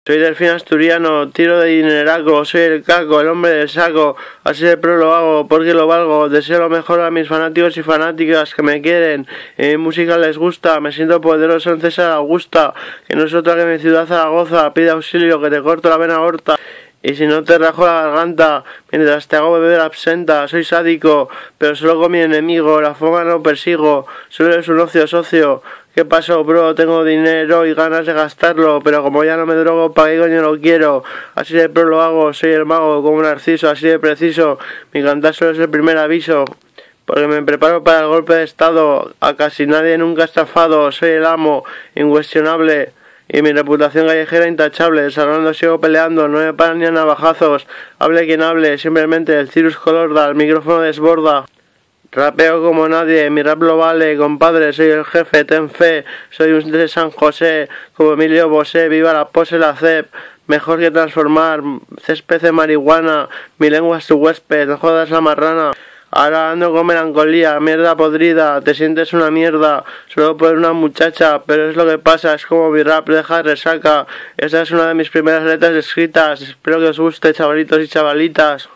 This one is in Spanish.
Soy delfín asturiano, tiro de dineraco, soy el caco, el hombre del saco, así de pro lo hago, porque lo valgo, deseo lo mejor a mis fanáticos y fanáticas que me quieren, mi música les gusta, me siento poderoso en César Augusta, que no es otra que mi ciudad Zaragoza, pide auxilio que te corto la vena aorta. Y si no te rajo la garganta, mientras te hago beber absenta, soy sádico, pero solo con mi enemigo, la fama no persigo, solo es un ocio socio. ¿Qué pasó, bro? Tengo dinero y ganas de gastarlo, pero como ya no me drogo, ¿para qué coño lo quiero? Así de pro lo hago, soy el mago, como un narciso, así de preciso, mi cantar solo es el primer aviso. Porque me preparo para el golpe de estado, a casi nadie nunca he estafado, soy el amo, incuestionable. Y mi reputación callejera intachable, desarrollando sigo peleando, no me paran ni a navajazos, hable quien hable, simplemente el Cirrus Colorda, el micrófono desborda. Rapeo como nadie, mi rap lo vale, compadre, soy el jefe, ten fe, soy un de San José, como Emilio Bosé, viva la pose, la CEP, mejor que transformar, césped de marihuana, mi lengua es tu huésped, no jodas la marrana. Ahora ando con melancolía, mierda podrida, te sientes una mierda, solo por una muchacha, pero es lo que pasa, es como mi rap deja resaca. Esa es una de mis primeras letras escritas, espero que os guste, chavalitos y chavalitas.